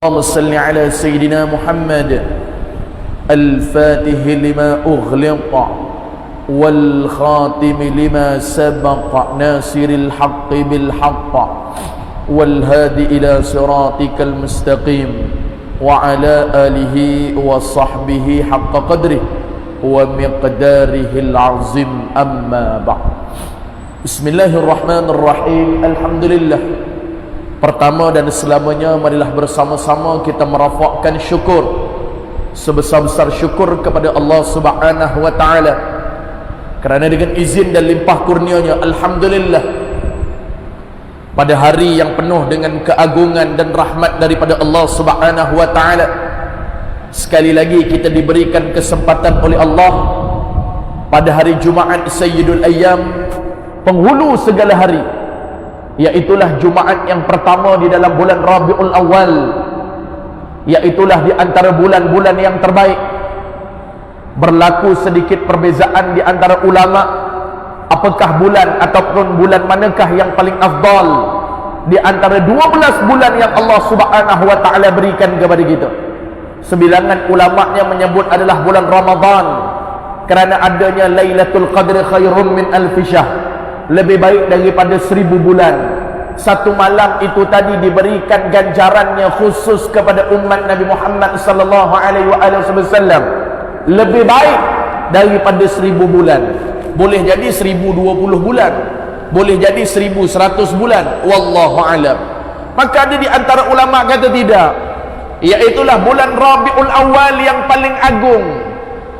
اللهم صل على سيدنا محمد الفاتح لما أغلق والخاتم لما سبق ناصر الحق بالحق والهادي إلى صراطك المستقيم وعلى آله وصحبه حق قدره ومقداره العظيم أما بعد. Bismillahirrahmanirrahim. Alhamdulillah. Pertama dan selamanya, marilah bersama-sama kita merafakkan syukur, sebesar-besar syukur kepada Allah Subhanahu wa taala, kerana dengan izin dan limpah kurnianya, alhamdulillah, pada hari yang penuh dengan keagungan dan rahmat daripada Allah Subhanahu wa taala, sekali lagi kita diberikan kesempatan oleh Allah pada hari Jumaat Sayyidul Ayyam, penghulu segala hari, iaitulah Jumaat yang pertama di dalam bulan Rabiul Awal, iaitulah di antara bulan-bulan yang terbaik. Berlaku sedikit perbezaan di antara ulama, apakah bulan ataupun bulan manakah yang paling afdal di antara 12 bulan yang Allah Subhanahu wa taala berikan kepada kita. Sebilangan ulama'nya menyebut adalah bulan Ramadan, kerana adanya Lailatul Qadri khairum min alfi syahr, lebih baik daripada 1000 bulan. Satu malam itu tadi diberikan ganjarannya khusus kepada umat Nabi Muhammad sallallahu alaihi wasallam, lebih baik daripada 1000 bulan. Boleh jadi 1020 bulan, boleh jadi 1100 bulan, wallahu alam. Maka ada di antara ulama kata tidak, iaitulah bulan Rabiul Awal yang paling agung,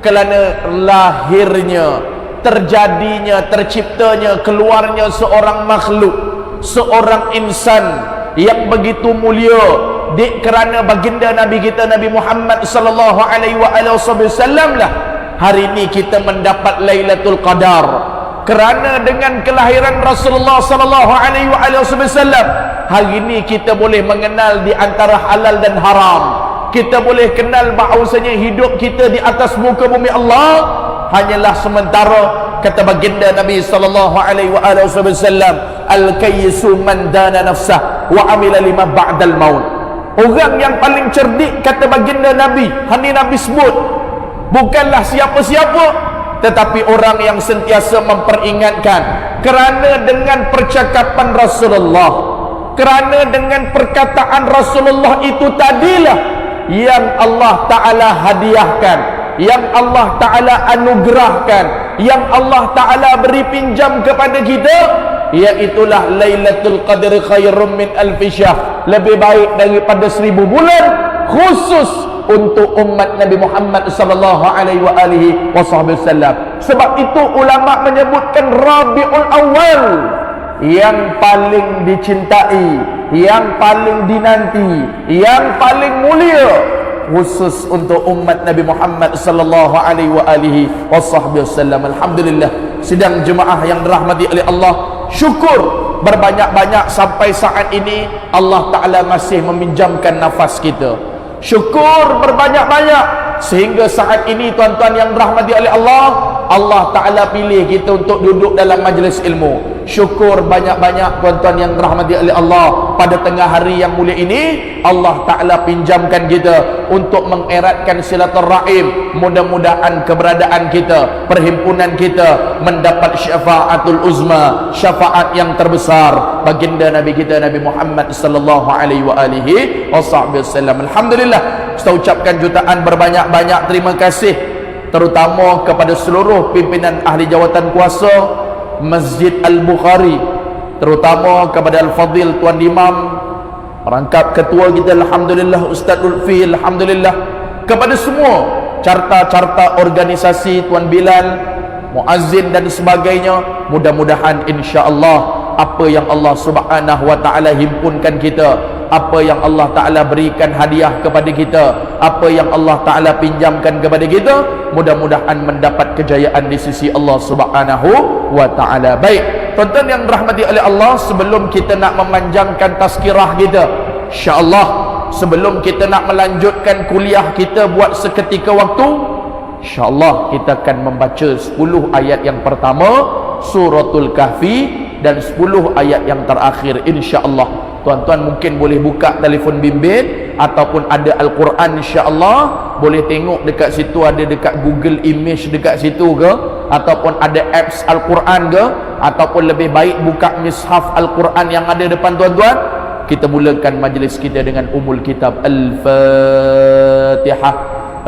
kerana lahirnya, terjadinya, terciptanya, keluarnya seorang makhluk, seorang insan yang begitu mulia, kerana baginda Nabi kita Nabi Muhammad sallallahu alaihi wasallam lah hari ini kita mendapat Lailatul Qadar. Kerana dengan kelahiran Rasulullah sallallahu alaihi wasallam, hari ini kita boleh mengenal di antara halal dan haram. Kita boleh kenal bahawasanya hidup kita di atas muka bumi Allah hanyalah sementara. Kata baginda Nabi sallallahu alaihi wasallam, al-kayyisu man dana nafsah wa amila lima ba'dal maut. Orang yang paling cerdik, kata baginda Nabi, hani Nabi sebut, bukanlah siapa-siapa, tetapi orang yang sentiasa memperingatkan, kerana dengan percakapan Rasulullah, kerana dengan perkataan Rasulullah itu tadilah yang Allah Ta'ala hadiahkan, yang Allah Ta'ala anugerahkan, yang Allah Ta'ala beri pinjam kepada kita, iaitulah Lailatul Qadri khairum min alfi syahr, lebih baik daripada 1000 bulan, khusus untuk umat Nabi Muhammad sallallahu alaihi wasallam. Sebab itu ulama menyebutkan Rabiul Awal yang paling dicintai, yang paling dinanti, yang paling mulia, khusus untuk umat Nabi Muhammad sallallahu alaihi wasallam. Alhamdulillah, sidang jemaah yang dirahmati oleh Allah, syukur berbanyak-banyak sampai saat ini Allah Ta'ala masih meminjamkan nafas kita. Syukur berbanyak-banyak sehingga saat ini tuan-tuan yang dirahmati oleh Allah, Allah Ta'ala pilih kita untuk duduk dalam majlis ilmu. Syukur banyak-banyak tuan-tuan yang dirahmati oleh Allah, pada tengah hari yang mulia ini Allah Ta'ala pinjamkan kita untuk mengeratkan silaturahim. Mudah-mudahan keberadaan kita, perhimpunan kita mendapat syafaatul uzma, syafaat yang terbesar baginda Nabi kita Nabi Muhammad sallallahu alaihi wasallam. Alhamdulillah, saya ucapkan jutaan berbanyak-banyak terima kasih, terutama kepada seluruh pimpinan ahli jawatan kuasa Masjid Al-Bukhari, terutama kepada Al-Fadhil Tuan Imam, rangkap ketua kita alhamdulillah Ustaz Lutfi, alhamdulillah, kepada semua carta-carta organisasi Tuan Bilal, muazzin dan sebagainya. Mudah-mudahan insya-Allah apa yang Allah Subhanahu wa taala himpunkan kita, apa yang Allah Ta'ala berikan hadiah kepada kita, apa yang Allah Ta'ala pinjamkan kepada kita, mudah-mudahan mendapat kejayaan di sisi Allah Subhanahu wa Ta'ala. Baik, tuan-tuan yang dirahmati oleh Allah, sebelum kita nak memanjangkan tazkirah kita, insya-Allah, sebelum kita nak melanjutkan kuliah kita buat seketika waktu, insya-Allah kita akan membaca 10 ayat yang pertama Suratul Kahfi dan 10 ayat yang terakhir insya-Allah. Tuan-tuan mungkin boleh buka telefon bimbit ataupun ada Al-Quran, insya-Allah boleh tengok dekat situ, ada dekat Google Image dekat situ ke, ataupun ada apps Al-Quran ke, ataupun lebih baik buka mishaf Al-Quran yang ada depan tuan-tuan. Kita mulakan majlis kita dengan umul kitab. Al-Fatihah.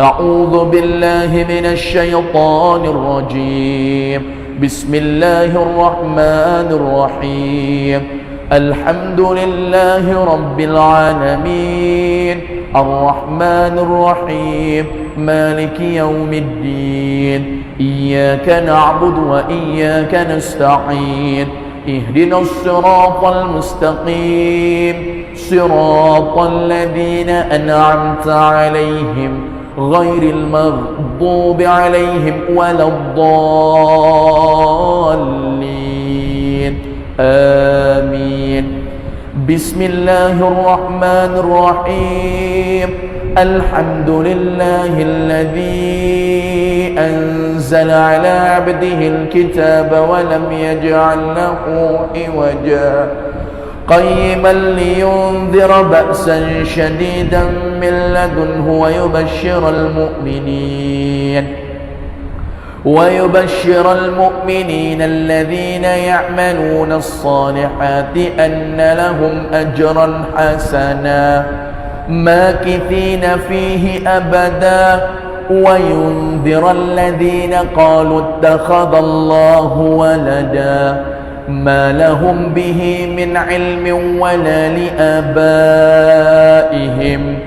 A'udzu billahi minasy syaithanir rajim. Bismillahirrahmanirrahim. Alhamdulillahi rabbil alamin. Ar-Rahmanir Rahim. Maliki yaumiddin. Iyyaka na'budu wa iyyaka nasta'in. اهدنا الصراط المستقيم صراط الذين أنعمت عليهم غير المغضوب عليهم ولا الضالين آمين بسم الله الرحمن الرحيم الحمد لله الذي أنزل على عبده الكتاب ولم يجعل له عوجا قيما لينذر بأسا شديدا من لدنه ويبشر المؤمنين الذين يعملون الصالحات أن لهم أجرا حسنا ماكثين فيه أبدا وينذر الذين قالوا اتخذ الله ولدا ما لهم به من علم ولا لآبائهم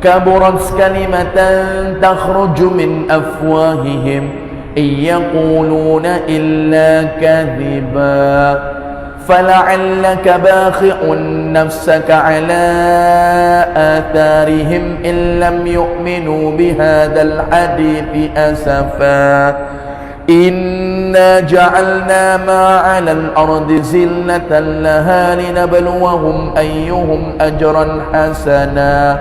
كبرت كلمة تخرج من أفواههم إن يقولون إلا كذبا فلعلك باخع نفسك على آثارهم إن لم يؤمنوا بهذا الحديث أسفا إنا جعلنا ما على الأرض زلة لها لنبلوهم أيهم أجرا حسنا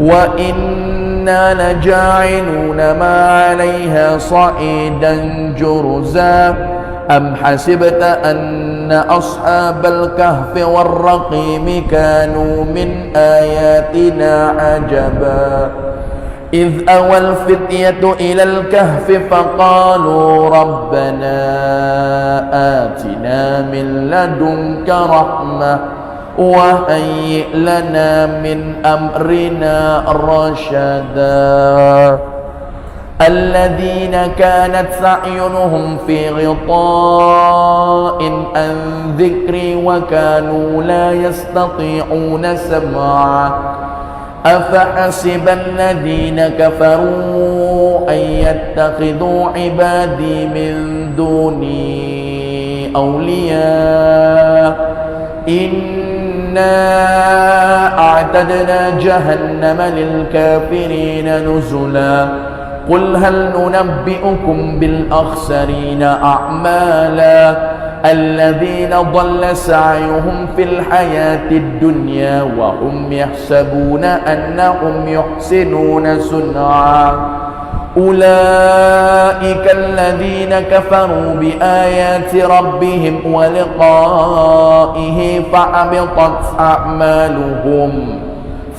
وإنا لجاعلون ما عليها صعيدا جرزا أم حسبت أن أصحاب الكهف والرقيم كانوا من آياتنا عجبا إذ أوى الفتية إلى الكهف فقالوا ربنا آتنا من لدنك رحمة وهيئ لنا من أمرنا رشدا الذين كانت أعينهم في غطاء عن ذكري وكانوا لا يستطيعون سمعا أفحسب الذين كفروا أن يتخذوا عبادي من دوني أولياء إنا أعتدنا جهنم للكافرين نزلا قل هل ننبئكم بالأخسرين أعمالا الذين ضل سعيهم في الحياة الدنيا وهم يحسبون أنهم يحسنون صنعا أولئك الذين كفروا بآيات ربهم ولقائه فحبطت أعمالهم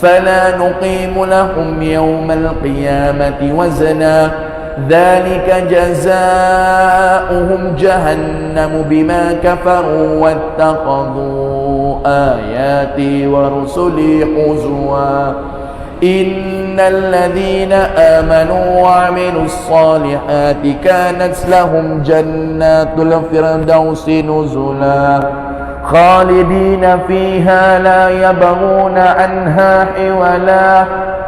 فلا نقيم لهم يوم القيامة وزنا ذلك جزاؤهم جهنم بما كفروا واتخذوا آياتي ورسلي حزوا إن الذين آمنوا وعملوا الصالحات كانت لهم جنات الفردوس نزلا خالدين فيها لا يبغون عنها حولا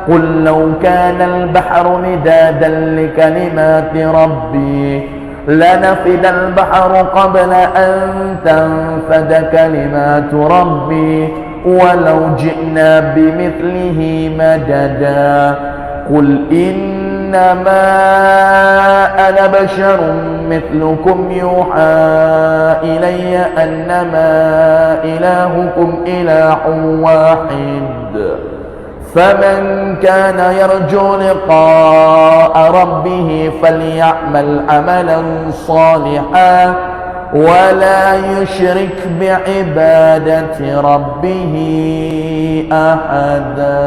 قل لو كان البحر مدادا لكلمات ربي لنفد البحر قبل أن تنفد كلمات ربي ولو جئنا بمثله مددا قل إنما أنا بشر مثلكم يوحى إلي أنما إلهكم إله واحد فمن كان يرجو لقاء ربه فليعمل عملا صالحا ولا يشرك بعبادة ربه أحدا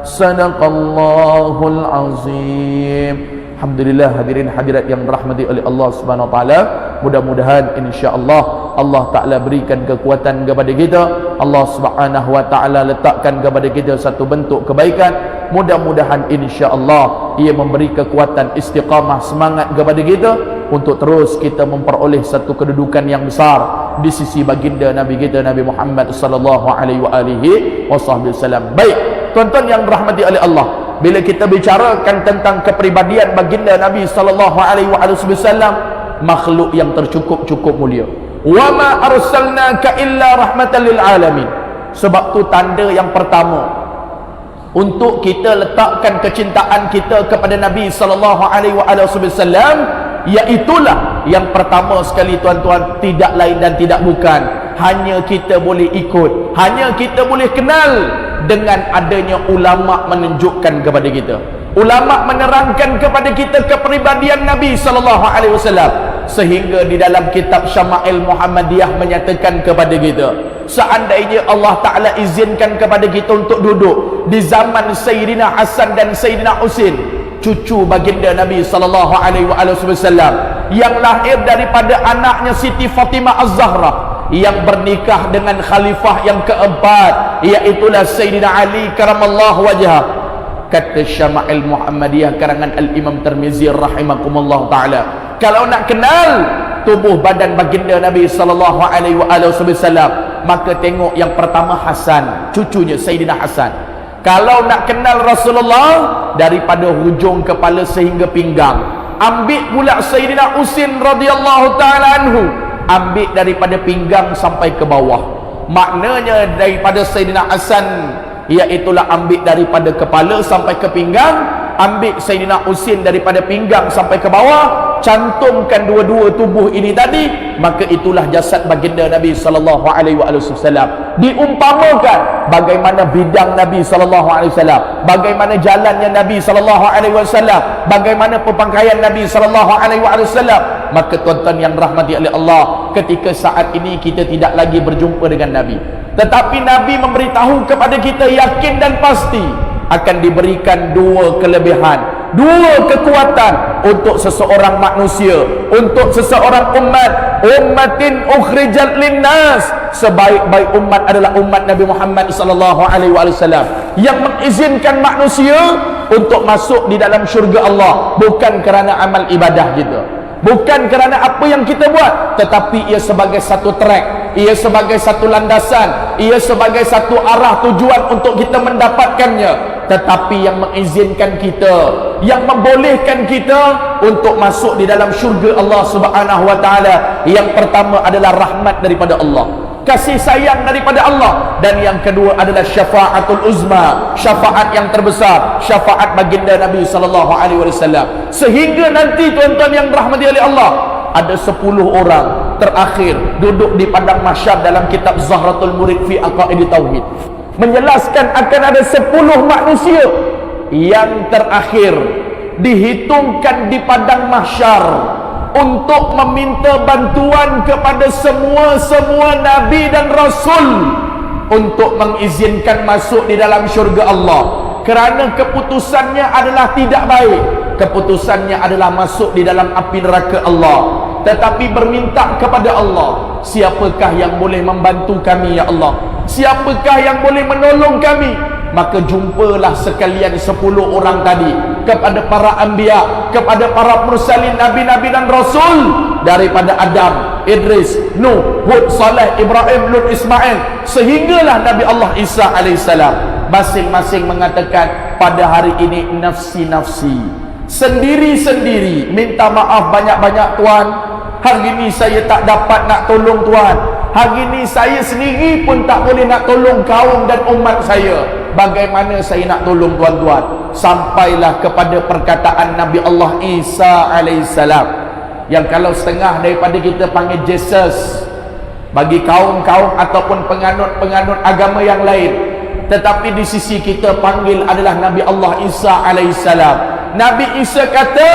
صدق الله العظيم. Alhamdulillah, hadirin hadirat yang dirahmati oleh Allah Subhanahu wa taala, mudah-mudahan insya-Allah Allah Taala berikan kekuatan kepada kita, Allah Subhanahu wa taala letakkan kepada kita satu bentuk kebaikan. Mudah-mudahan insya-Allah ia memberi kekuatan istiqamah, semangat kepada kita untuk terus kita memperoleh satu kedudukan yang besar di sisi baginda Nabi kita Nabi Muhammad sallallahu alaihi wasallam. Baik, tuan-tuan yang dirahmati oleh Allah, bila kita bicarakan tentang kepribadian baginda Nabi sallallahu alaihi wasallam, makhluk yang tercukup-cukup mulia. Wa ma arsalnaka illa rahmatan lil alamin. Sebab tu tanda yang pertama untuk kita letakkan kecintaan kita kepada Nabi sallallahu alaihi wasallam, iaitulah yang pertama sekali tuan-tuan, tidak lain dan tidak bukan, hanya kita boleh ikut, hanya kita boleh kenal dengan adanya ulama menunjukkan kepada kita, ulama menerangkan kepada kita kepribadian Nabi sallallahu alaihi wasallam. Sehingga di dalam kitab Syama'il Muhammadiyah menyatakan kepada kita, seandainya Allah Ta'ala izinkan kepada kita untuk duduk di zaman Sayyidina Hasan dan Sayyidina Husin, cucu baginda Nabi sallallahu alaihi wasallam, yang lahir daripada anaknya Siti Fatimah Az-Zahra, yang bernikah dengan khalifah yang keempat, iaitulah Sayyidina Ali karamallahu wajhah. Kata Syama'il Muhammadiyah karangan Al-Imam Tirmizi rahimakumullah ta'ala, kalau nak kenal tubuh badan baginda Nabi sallallahu alaihi wasallam, maka tengok yang pertama Hasan, cucunya Sayyidina Hasan. Kalau nak kenal Rasulullah, daripada hujung kepala sehingga pinggang. Ambil pula Sayyidina Husin radhiyallahu taala anhu, ambil daripada pinggang sampai ke bawah. Maknanya daripada Sayyidina Hasan, iaitulah ambil daripada kepala sampai ke pinggang, ambil Sayyidina Husin daripada pinggang sampai ke bawah, cantumkan dua-dua tubuh ini tadi, maka itulah jasad baginda Nabi sallallahu alaihi wasallam. Diumpamakan bagaimana bidang Nabi sallallahu alaihi wasallam, bagaimana jalannya Nabi sallallahu alaihi wasallam, bagaimana pemakaian Nabi sallallahu alaihi wasallam. Maka tuan-tuan yang rahmati oleh Allah, ketika saat ini kita tidak lagi berjumpa dengan Nabi, tetapi Nabi memberitahu kepada kita yakin dan pasti akan diberikan dua kelebihan, dua kekuatan untuk seseorang manusia, untuk seseorang umat. Ummatin ukhrijat linnas, sebaik-baik umat adalah umat Nabi Muhammad sallallahu alaihi wasallam, yang mengizinkan manusia untuk masuk di dalam syurga Allah, bukan kerana amal ibadah kita, bukan kerana apa yang kita buat, tetapi ia sebagai satu track, ia sebagai satu landasan, ia sebagai satu arah tujuan untuk kita mendapatkannya. Tetapi yang mengizinkan kita, yang membolehkan kita untuk masuk di dalam syurga Allah Subhanahu wa taala, yang pertama adalah rahmat daripada Allah, kasih sayang daripada Allah, dan yang kedua adalah syafaatul uzma, syafaat yang terbesar, syafaat baginda Nabi sallallahu alaihi wasallam. Sehingga nanti tuan-tuan yang dirahmati oleh Allah, ada 10 orang terakhir duduk di padang mahsyar dalam kitab Zahratul Murid fi Aqaid Tauhid, menjelaskan akan ada 10 manusia yang terakhir dihitungkan di padang mahsyar untuk meminta bantuan kepada semua nabi dan rasul untuk mengizinkan masuk di dalam syurga Allah, kerana keputusannya adalah tidak baik, keputusannya adalah masuk di dalam api neraka Allah. Tetapi berminta kepada Allah, siapakah yang boleh membantu kami ya Allah, siapakah yang boleh menolong kami? Maka jumpalah sekalian 10 orang tadi kepada para anbiya, kepada para mursalin, nabi-nabi dan rasul, daripada Adam, Idris, Nuh, Hud, Saleh, Ibrahim, Lut, Ismail, sehinggalah Nabi Allah Isa alaihissalam. Masing-masing mengatakan pada hari ini nafsi-nafsi, sendiri-sendiri, minta maaf banyak-banyak Tuhan, hari ini saya tak dapat nak tolong Tuhan, hari ini saya sendiri pun tak boleh nak tolong kaum dan umat saya, bagaimana saya nak tolong tuan-tuan? Sampailah kepada perkataan Nabi Allah Isa alaihissalam, yang kalau setengah daripada kita panggil Jesus bagi kaum-kaum ataupun penganut-penganut agama yang lain, tetapi di sisi kita panggil adalah Nabi Allah Isa alaihissalam. Nabi Isa kata,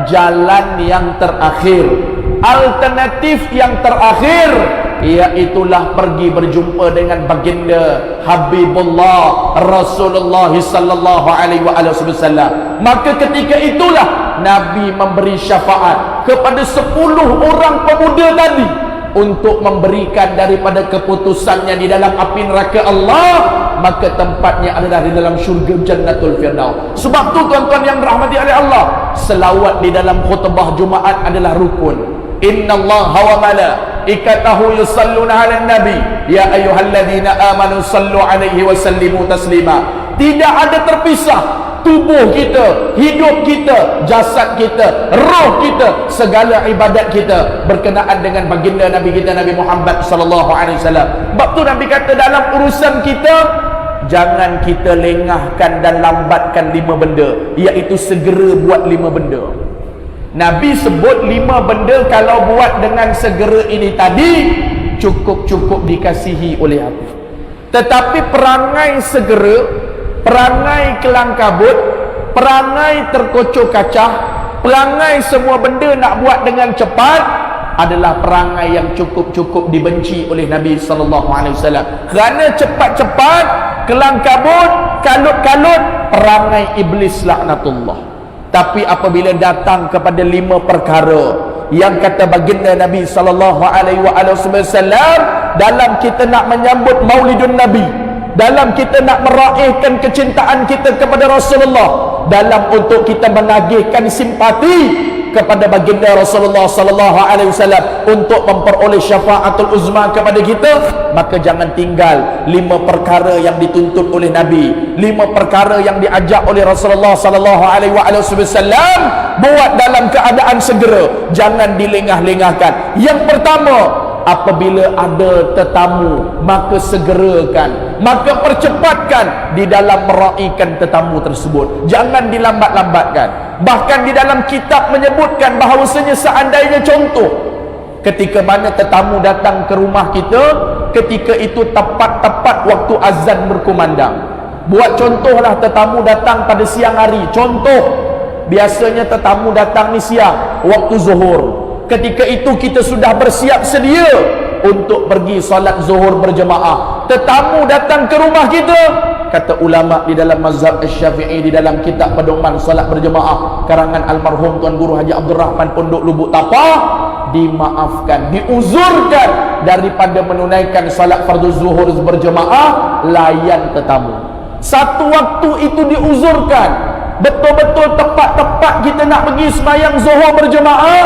jalan yang terakhir alternatif yang terakhir, iaitulah pergi berjumpa dengan baginda Habibullah Rasulullah sallallahu alaihi wasallam. Maka ketika itulah Nabi memberi syafaat kepada 10 orang pemuda tadi untuk memberikan daripada keputusannya di dalam api neraka Allah, maka tempatnya adalah di dalam syurga Jannatul Firdaus. Sebab tu tuan-tuan yang dirahmati oleh Allah, selawat di dalam khutbah Jumaat adalah rukun. Innallaha wa malaikatahu yusalluna 'alan nabi ya ayyuhalladzina amanu sallu 'alaihi wa sallimu taslima. Tidak ada terpisah tubuh kita, hidup kita, jasad kita, roh kita, segala ibadat kita berkenaan dengan baginda Nabi kita Nabi Muhammad sallallahu alaihi wasallam. Sebab tu Nabi kata dalam urusan kita, jangan kita lengahkan dan lambatkan 5 benda, iaitu segera buat 5 benda. Nabi sebut 5 benda, kalau buat dengan segera ini tadi cukup-cukup dikasihi oleh aku. Tetapi perangai segera, perangai kelang kabut, perangai terkocok kacah, perangai semua benda nak buat dengan cepat adalah perangai yang cukup-cukup dibenci oleh Nabi sallallahu alaihi wasallam. Kerana cepat-cepat, kelang kabut, kalut-kalut, perangai iblis laknatullah. Tapi apabila datang kepada 5 perkara yang kata baginda Nabi sallallahu alaihi wasallam, dalam kita nak menyambut Maulidun Nabi, dalam kita nak meraihkan kecintaan kita kepada Rasulullah, dalam untuk kita menagihkan simpati kepada baginda Rasulullah sallallahu alaihi wasallam untuk memperoleh syafaatul uzma kepada kita, maka jangan tinggal 5 perkara yang dituntut oleh Nabi, 5 perkara yang diajak oleh Rasulullah sallallahu alaihi wasallam, buat dalam keadaan segera, jangan dilengah-lengahkan. Yang pertama, apabila ada tetamu, maka segerakan, maka percepatkan di dalam meraihkan tetamu tersebut, jangan dilambat-lambatkan. Bahkan di dalam kitab menyebutkan bahawasanya seandainya contoh ketika mana tetamu datang ke rumah kita, ketika itu tepat-tepat waktu azan berkumandang. Buat contohlah, tetamu datang pada siang hari, contoh biasanya tetamu datang ni siang, waktu zuhur. Ketika itu kita sudah bersiap sedia untuk pergi solat zuhur berjemaah. Tetamu datang ke rumah kita, kata ulama di dalam mazhab Syafi'i, di dalam kitab pedoman solat berjemaah karangan almarhum Tuan Guru Haji Abdul Rahman Pondok Lubuk Tapah, dimaafkan, diuzurkan daripada menunaikan solat fardu zuhur berjemaah, layan tetamu. Satu waktu itu diuzurkan, betul-betul tepat-tepat kita nak pergi sembahyang zuhur berjemaah,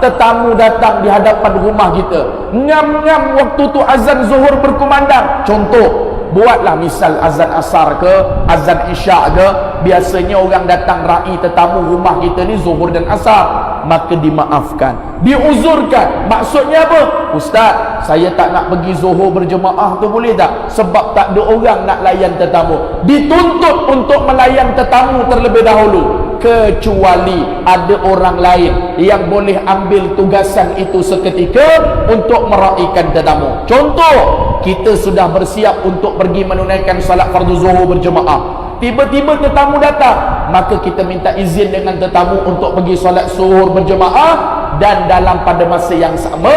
tetamu datang di hadapan rumah kita, ngam-ngam waktu tu azan zuhur berkumandang. Contoh, buatlah misal azan asar ke, azan isyak ke, biasanya orang datang raih tetamu rumah kita ni zuhur dan asar, maka dimaafkan, diuzurkan. Maksudnya apa? Ustaz, saya tak nak pergi zuhur berjemaah tu, boleh tak? Sebab tak ada orang nak layan tetamu. Dituntut untuk melayan tetamu terlebih dahulu, kecuali ada orang lain yang boleh ambil tugasan itu seketika untuk meraihkan tetamu. Contoh, kita sudah bersiap untuk pergi menunaikan salat fardu zuhur berjemaah, tiba-tiba tetamu datang, maka kita minta izin dengan tetamu untuk pergi salat zuhur berjemaah. Dan dalam pada masa yang sama,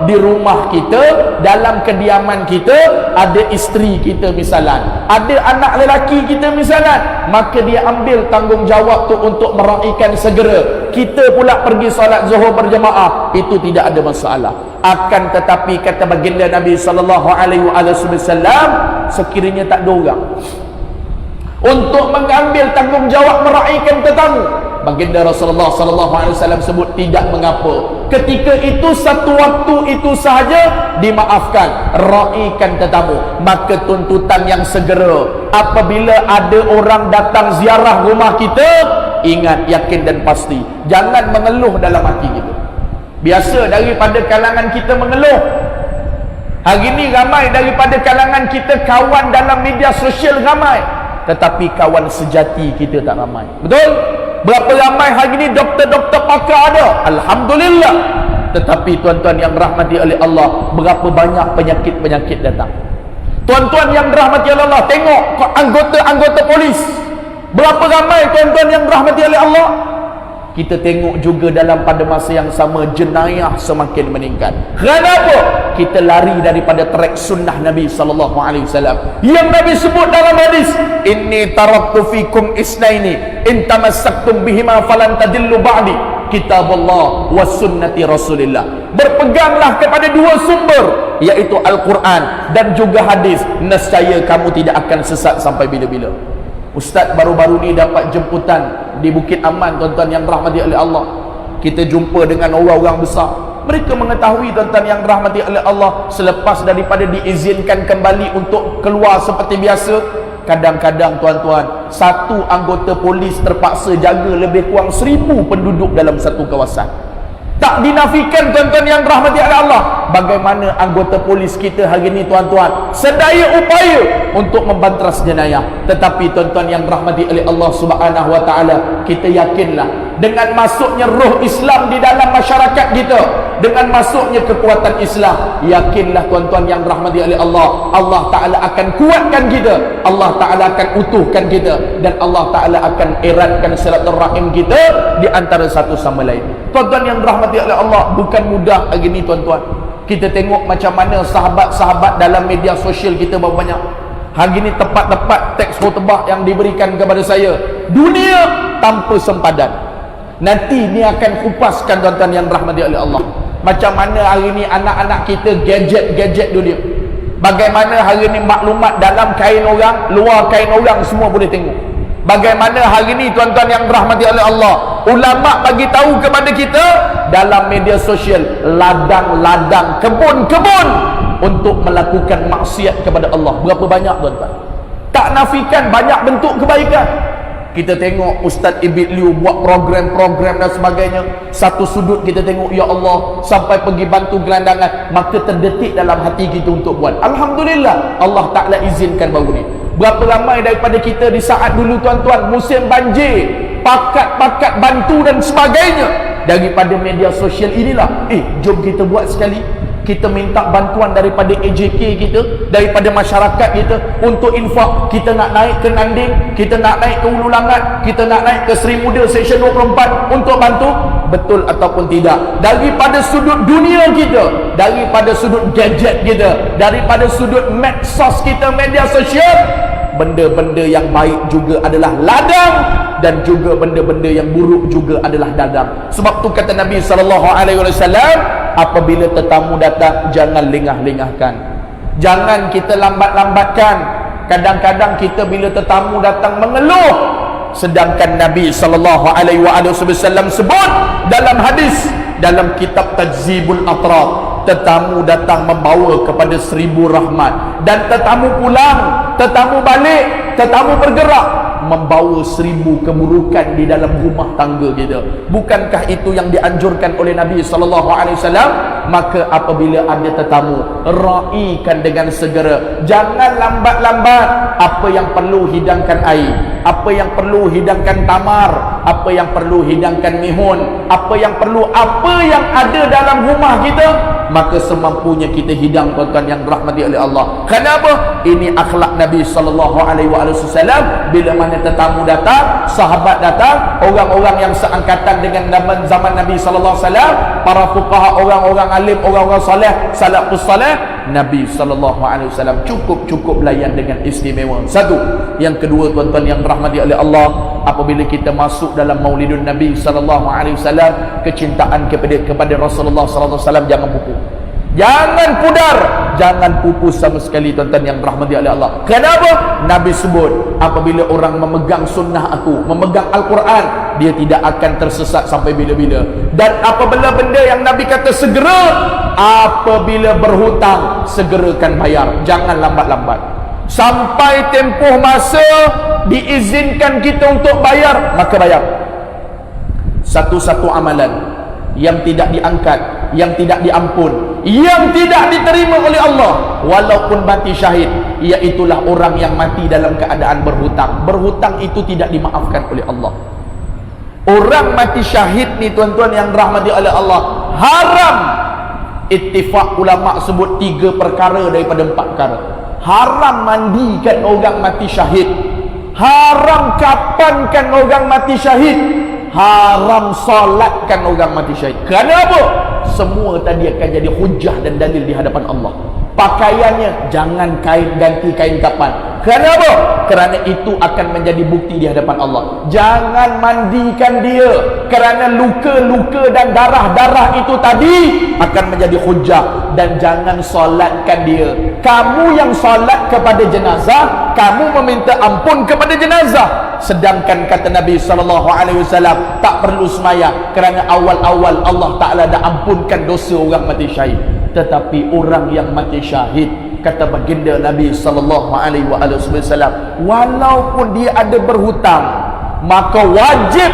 di rumah kita, dalam kediaman kita, ada isteri kita misalan, ada anak lelaki kita misalan, maka dia ambil tanggungjawab tu untuk meraihkan segera. Kita pula pergi solat zuhur berjemaah, itu tidak ada masalah. Akan tetapi kata baginda Nabi sallallahu alaihi wasallam, sekiranya tak ada orang untuk mengambil tanggungjawab meraihkan tetamu, baginda Rasulullah sallallahu alaihi wasallam sebut tidak mengapa. Ketika itu satu waktu itu sahaja dimaafkan, raihkan tetamu. Maka tuntutan yang segera, apabila ada orang datang ziarah rumah kita, ingat, yakin dan pasti, jangan mengeluh dalam hati kita. Biasa daripada kalangan kita mengeluh. Hari ini ramai daripada kalangan kita kawan dalam media sosial ramai, tetapi kawan sejati kita tak ramai. Betul? Berapa ramai hari ini doktor-doktor pakar ada, alhamdulillah. Tetapi tuan-tuan yang rahmati oleh Allah, berapa banyak penyakit-penyakit datang. Tuan-tuan yang rahmati oleh Allah, tengok anggota-anggota polis, berapa ramai tuan-tuan yang rahmati oleh Allah. kita tengok juga dalam pada masa yang sama jenayah semakin meningkat. Kenapa? Kita lari daripada track sunnah Nabi sallallahu alaihi wasallam yang Nabi sebut dalam hadis, inni taraktu fikum isnaini in tamassaktum bihima falan tadillu ba'di, kitabullah was sunnati rasulillah. Berpeganglah kepada dua sumber, iaitu Al-Quran dan juga hadis, nescaya kamu tidak akan sesat sampai bila-bila. Ustaz baru-baru ni dapat jemputan di Bukit Aman, tuan-tuan yang rahmati oleh Allah. Kita jumpa dengan orang-orang besar. Mereka mengetahui, tuan-tuan yang rahmati oleh Allah, selepas daripada diizinkan kembali untuk keluar seperti biasa, kadang-kadang tuan-tuan, satu anggota polis terpaksa jaga lebih kurang 1000 penduduk dalam satu kawasan. Tak dinafikan, tuan-tuan yang rahmati oleh Allah, bagaimana anggota polis kita hari ini, tuan-tuan, sedaya upaya untuk membanteras jenayah. Tetapi tuan-tuan yang rahmati oleh Allah Subhanahu wa taala, kita yakinlah dengan masuknya roh Islam di dalam masyarakat kita, dengan masuknya kekuatan Islam, yakinlah tuan-tuan yang rahmati oleh Allah, Allah Ta'ala akan kuatkan kita, Allah Ta'ala akan utuhkan kita, dan Allah Ta'ala akan eratkan silaturahim kita di antara satu sama lain. Tuan-tuan yang rahmati oleh Allah, bukan mudah hari ni, tuan-tuan. Kita tengok macam mana sahabat-sahabat dalam media sosial kita berapa banyak. Hari ni tepat-tepat teks khutbah yang diberikan kepada saya, dunia tanpa sempadan. Nanti ni akan kupaskan, tuan-tuan yang rahmati oleh Allah, macam mana hari ni anak-anak kita gadget-gadget dunia. Bagaimana hari ni maklumat dalam kain orang, luar kain orang, semua boleh tengok. Bagaimana hari ni, tuan-tuan yang rahmati oleh Allah, ulama bagi tahu kepada kita dalam media sosial, ladang-ladang, kebun-kebun untuk melakukan maksiat kepada Allah. Berapa banyak, tuan-tuan? Tak nafikan banyak bentuk kebaikan. Kita tengok Ustaz Ibit Liu buat program-program dan sebagainya. Satu sudut kita tengok, ya Allah, sampai pergi bantu gelandangan, maka terdetik dalam hati kita untuk buat. Alhamdulillah, Allah Ta'ala izinkan baru ni. Berapa ramai daripada kita di saat dulu, tuan-tuan, musim banjir, pakat-pakat bantu dan sebagainya, daripada media sosial inilah, jom kita buat sekali. Kita minta bantuan daripada AJK kita, daripada masyarakat kita untuk infak. Kita nak naik ke Nanding, kita nak naik ke Ulu Langat, kita nak naik ke Seri Muda Seksyen 24 untuk bantu. Betul ataupun tidak, daripada sudut dunia kita, daripada sudut gadget kita, daripada sudut medsos kita, media sosial, benda-benda yang baik juga adalah ladang, dan juga benda-benda yang buruk juga adalah dadang. Sebab tu kata Nabi SAW, apabila tetamu datang, jangan lengah-lengahkan, jangan kita lambat-lambatkan. Kadang-kadang kita bila tetamu datang mengeluh, sedangkan Nabi SAW sebut dalam hadis, dalam kitab Tajzibul Atraf, tetamu datang membawa kepada 1000 rahmat, dan tetamu pulang, tetamu balik, tetamu bergerak membawa 1000 keburukan di dalam rumah tangga kita. Bukankah itu yang dianjurkan oleh Nabi SAW? Maka apabila ada tetamu, raikan dengan segera, jangan lambat-lambat. Apa yang perlu, hidangkan air. Apa yang perlu, hidangkan tamar. Apa yang perlu, hidangkan mihun. Apa yang perlu, apa yang ada dalam rumah kita, maka semampunya kita hidang, tuan-tuan yang rahmati oleh Allah. Kenapa? Ini akhlak Nabi SAW. Bila mana tetamu datang, sahabat datang, orang-orang yang seangkatan dengan zaman Nabi SAW, para fuqaha, orang-orang alim, orang-orang soleh, salafus soleh, Nabi SAW cukup layan dengan istimewa. Satu. Yang kedua, tuan-tuan yang rahmati oleh Allah, apabila kita masuk dalam maulidun Nabi SAW, kecintaan kepada Rasulullah SAW jangan pupus, jangan pudar, jangan pupus sama sekali, tuan-tuan yang rahmati oleh Allah. Kenapa? Nabi sebut, apabila orang memegang sunnah aku, memegang Al-Quran, dia tidak akan tersesat sampai bila-bila. Dan apabila benda yang Nabi kata segera, apabila berhutang, segerakan bayar, jangan lambat-lambat. Sampai tempoh masa diizinkan kita untuk bayar, maka bayar. Satu-satu amalan yang tidak diangkat, yang tidak diampun, yang tidak diterima oleh Allah, walaupun mati syahid, iaitulah orang yang mati dalam keadaan berhutang. Berhutang itu tidak dimaafkan oleh Allah. Orang mati syahid ni, tuan-tuan yang rahmati oleh Allah, haram. Ittifaq ulama sebut 3 perkara daripada 4 perkara. Haram mandikan orang mati syahid, haram kapankan orang mati syahid, haram solatkan orang mati syahid. Kerana apa? Semua tadi akan jadi hujah dan dalil di hadapan Allah. Pakaiannya jangan ganti kain kapan. Kerana apa? Kerana itu akan menjadi bukti di hadapan Allah. Jangan mandikan dia, kerana luka-luka dan darah-darah itu tadi akan menjadi hujah. Dan jangan solatkan dia. Kamu yang solat kepada jenazah, kamu meminta ampun kepada jenazah. Sedangkan kata Nabi SAW, tak perlu semaya, kerana awal-awal Allah Ta'ala dah ampunkan dosa orang mati syahid. Tetapi orang yang mati syahid, kata baginda Nabi SAW, walaupun dia ada berhutang, maka wajib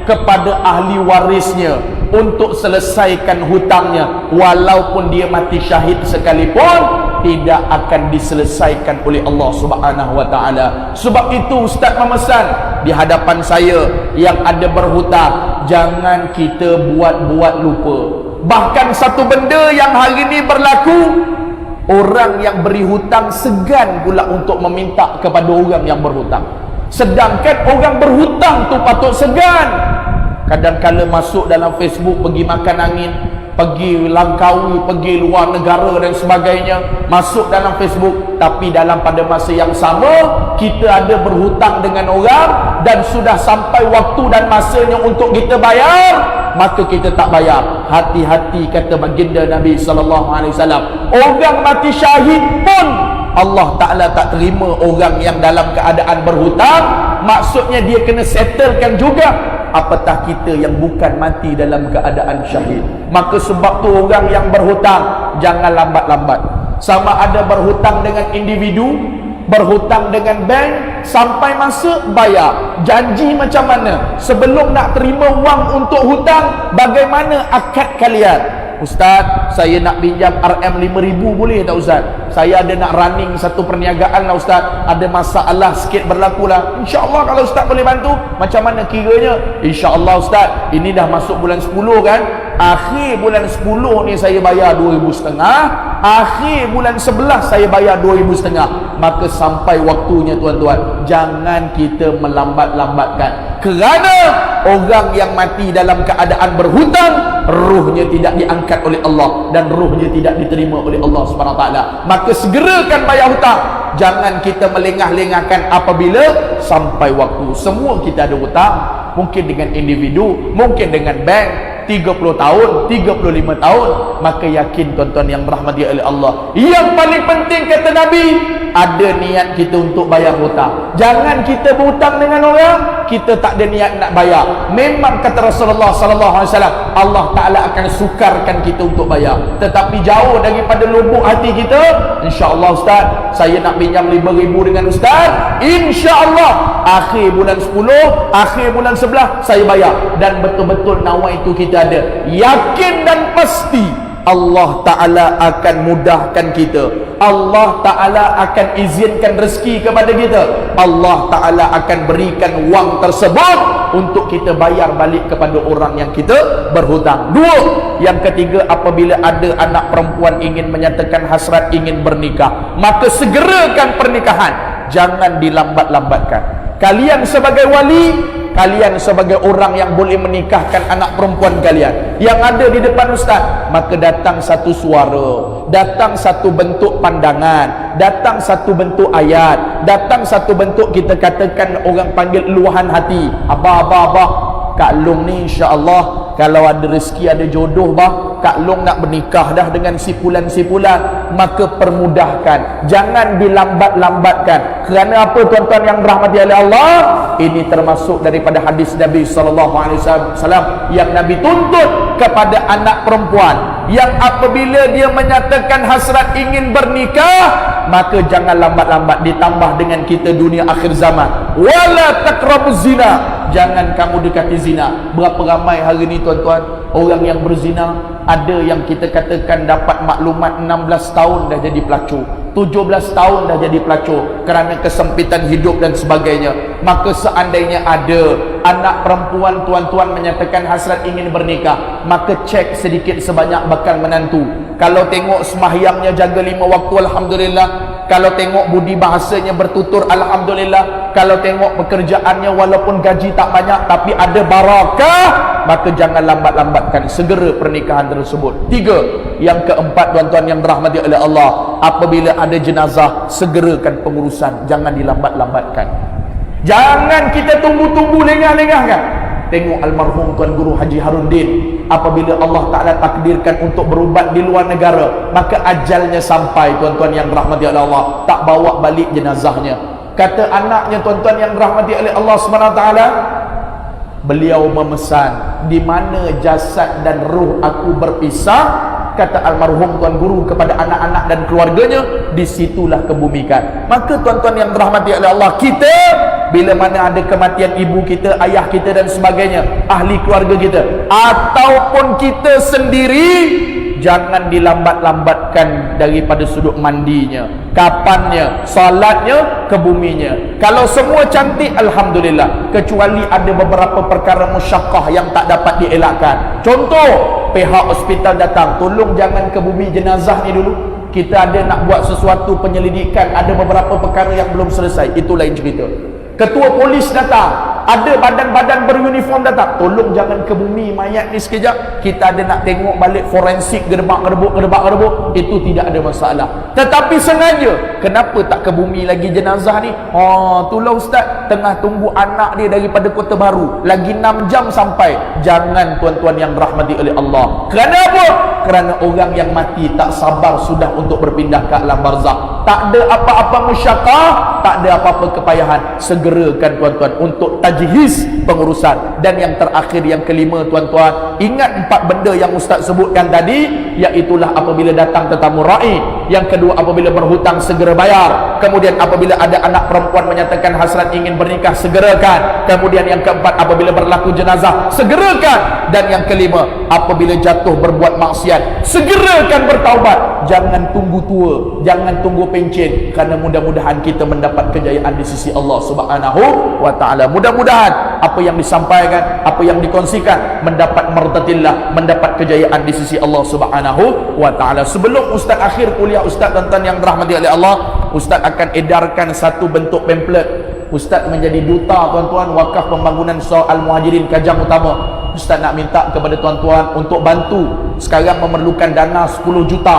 kepada ahli warisnya untuk selesaikan hutangnya. Walaupun dia mati syahid sekalipun, tidak akan diselesaikan oleh Allah Subhanahu wa taala. Sebab itu Ustaz memesan di hadapan saya yang ada berhutang, jangan kita buat-buat lupa. Bahkan satu benda yang hari ini berlaku, orang yang beri hutang segan pula untuk meminta kepada orang yang berhutang. Sedangkan orang berhutang tu patut segan. Kadang-kala masuk dalam Facebook, pergi makan angin, pergi langkawi, pergi luar negara dan sebagainya, masuk dalam Facebook, tapi dalam pada masa yang sama kita ada berhutang dengan orang dan sudah sampai waktu dan masanya untuk kita bayar, maka kita tak bayar. Hati-hati, kata baginda Nabi SAW, orang mati syahid pun Allah Ta'ala tak terima orang yang dalam keadaan berhutang. Maksudnya dia kena settlekan juga. Apatah kita yang bukan mati dalam keadaan syahid. Maka sebab tu orang yang berhutang, jangan lambat-lambat. Sama ada berhutang dengan individu, berhutang dengan bank, sampai masa bayar. Janji macam mana? Sebelum nak terima wang untuk hutang, bagaimana akad kalian? Ustaz, saya nak pinjam RM5,000 boleh tak Ustaz? Saya ada nak running satu perniagaan lah Ustaz, ada masalah sikit berlaku lah. InsyaAllah kalau Ustaz boleh bantu. Macam mana kiranya? InsyaAllah Ustaz, ini dah masuk bulan 10 kan, akhir bulan 10 ni saya bayar 2,500, akhir bulan 11 saya bayar 2,500. Maka sampai waktunya tuan-tuan, jangan kita melambat-lambatkan. Kerana orang yang mati dalam keadaan berhutang, ruhnya tidak diangkat oleh Allah dan ruhnya tidak diterima oleh Allah SWT. Maka segerakan bayar hutang. Jangan kita melengah-lengahkan apabila sampai waktu. Semua kita ada hutang, mungkin dengan individu, mungkin dengan bank, 30 tahun, 35 tahun. Maka yakin tuan-tuan yang rahmati oleh Allah, yang paling penting kata Nabi, ada niat kita untuk bayar hutang. Jangan kita berhutang dengan orang, kita tak ada niat nak bayar. Memang kata Rasulullah SAW, Allah Ta'ala akan sukarkan kita untuk bayar. Tetapi jauh daripada lubuk hati kita, InsyaAllah Ustaz, saya nak pinjam 5,000 dengan Ustaz, InsyaAllah akhir bulan 10, akhir bulan 11 saya bayar. Dan betul-betul nawa itu kita ada, yakin dan pasti Allah Ta'ala akan mudahkan kita. Allah Ta'ala akan izinkan rezeki kepada kita. Allah Ta'ala akan berikan wang tersebut untuk kita bayar balik kepada orang yang kita berhutang. Dua. Yang ketiga, apabila ada anak perempuan ingin menyatakan hasrat ingin bernikah, maka segerakan pernikahan. Jangan dilambat-lambatkan. Kalian sebagai wali, kalian sebagai orang yang boleh menikahkan anak perempuan kalian yang ada di depan Ustaz, maka datang satu suara, datang satu bentuk pandangan, datang satu bentuk ayat, datang satu bentuk kita katakan orang panggil luahan hati. Abah, Kak Long ni insya-Allah kalau ada rezeki, ada jodoh bah, Kak Long nak bernikah dah dengan si fulan-si-fulan, maka permudahkan. Jangan dilambat-lambatkan. Kerana apa tuan-tuan yang dirahmati oleh Allah? Ini termasuk daripada hadis Nabi SAW yang Nabi tuntut kepada anak perempuan yang apabila dia menyatakan hasrat ingin bernikah, maka jangan lambat-lambat. Ditambah dengan kita dunia akhir zaman, wala taqrabuz zina, jangan kamu dekati zina. Berapa ramai hari ni tuan-tuan orang yang berzina? Ada yang kita katakan dapat maklumat 16 tahun dah jadi pelacur, 17 tahun dah jadi pelacur kerana kesempitan hidup dan sebagainya. Maka seandainya ada anak perempuan tuan-tuan menyatakan hasrat ingin bernikah, maka cek sedikit sebanyak bakal menantu. Kalau tengok sembahyangnya jaga 5 waktu, alhamdulillah. Kalau tengok budi bahasanya bertutur, alhamdulillah. Kalau tengok pekerjaannya walaupun gaji tak banyak tapi ada barakah, maka jangan lambat-lambatkan, segera pernikahan tersebut. 3, yang keempat tuan-tuan yang dirahmati oleh Allah, apabila ada jenazah, segerakan pengurusan, jangan dilambat-lambatkan. Jangan kita tunggu-tunggu lengah-lengah kan. Tengok almarhum Tuan Guru Haji Harudin, apabila Allah Ta'ala takdirkan untuk berubat di luar negara, maka ajalnya sampai tuan-tuan yang dirahmati oleh Allah, tak bawa balik jenazahnya. Kata anaknya tuan-tuan yang dirahmati oleh Allah SWT, beliau memesan, di mana jasad dan ruh aku berpisah, kata almarhum Tuan Guru kepada anak-anak dan keluarganya, disitulah kebumikan. Maka tuan-tuan yang dirahmati oleh Allah, kita bila mana ada kematian ibu kita, ayah kita dan sebagainya, ahli keluarga kita, ataupun kita sendiri, jangan dilambat-lambatkan daripada sudut mandinya, kapannya, salatnya, kebuminya. Kalau semua cantik, alhamdulillah, kecuali ada beberapa perkara musyaqqah yang tak dapat dielakkan. Contoh, pihak hospital datang, tolong jangan kebumi jenazah ni dulu, kita ada nak buat sesuatu penyelidikan, ada beberapa perkara yang belum selesai, itu lain cerita. Ketua polis datang, ada badan-badan beruniform datang, tolong jangan ke bumi mayat ni sekejap, kita ada nak tengok balik forensik, gedebak-gedebuk, itu tidak ada masalah. Tetapi sengaja, kenapa tak ke bumi lagi jenazah ni? Itulah ustaz, tengah tunggu anak dia daripada Kota Baru, lagi 6 jam sampai. Jangan tuan-tuan yang dirahmati oleh Allah. Kerana apa? Kerana orang yang mati tak sabar sudah untuk berpindah ke alam barzakh. Tak ada apa-apa musyaqqah, tak ada apa-apa kepayahan, segerakan tuan-tuan untuk tajhiz pengurusan. Dan yang terakhir, yang kelima tuan-tuan, ingat 4 benda yang ustaz sebutkan tadi, iaitulah apabila datang tetamu ra'i, yang kedua apabila berhutang segera bayar, kemudian apabila ada anak perempuan menyatakan hasrat ingin bernikah, segerakan, kemudian yang keempat apabila berlaku jenazah, segerakan, dan yang kelima apabila jatuh berbuat maksiat, segerakan bertaubat. Jangan tunggu tua, jangan tunggu pencen, kerana mudah-mudahan kita mendapat kejayaan di sisi Allah Subhanahu wa ta'ala. Mudah-mudahan apa yang disampaikan, apa yang dikongsikan mendapat mardatillah, mendapat kejayaan di sisi Allah Subhanahu wa ta'ala. Sebelum ustaz akhir kuliah ustaz, tuan-tuan yang dirahmati oleh Allah, ustaz akan edarkan satu bentuk pamphlet. Ustaz menjadi duta tuan-tuan wakaf pembangunan Surau Al-Muhajirin Kajang Utama. Ustaz nak minta kepada tuan-tuan untuk bantu. Sekarang memerlukan dana 10 juta,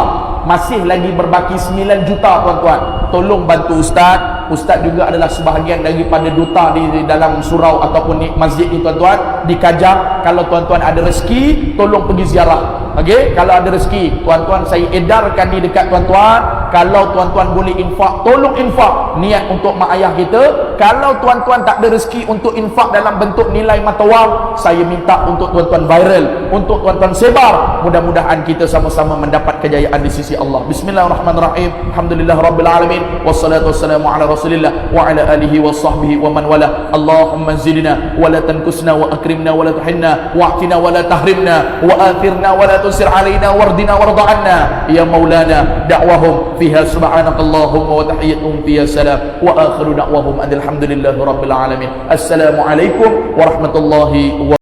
masih lagi berbaki 9 juta tuan-tuan. Tolong bantu ustaz. Ustaz juga adalah sebahagian daripada duta di dalam surau ataupun di masjid ni tuan-tuan, di Kajang. Kalau tuan-tuan ada rezeki, tolong pergi ziarah. Okey, kalau ada rezeki, tuan-tuan saya edarkan di dekat tuan-tuan, kalau tuan-tuan boleh infak, tolong infak niat untuk mak ayah kita. Kalau tuan-tuan tak ada rezeki untuk infak dalam bentuk nilai mata wang, saya minta untuk tuan-tuan viral, untuk tuan-tuan sebar. Mudah-mudahan kita sama-sama mendapat kejayaan di sisi Allah. Bismillahirrahmanirrahim. Alhamdulillahirabbil alamin, wassalatu wassalamu ala Rasulillah wa ala alihi wa sahbihi wa man wala. Allahumma zidna wa la tankusna wa akrimna wa la tuhinna wa'tina wa la tahrimna wa athirna wa la tusir alaina wardina warda anna ya maulana. Da'wahum fiha subhanakallahumma wa tahiyyatuhum fiha salam wa akhiru da'wahum alhamdulillahi rabbil alamin. Assalamualaikum warahmatullahi wabarakatuh.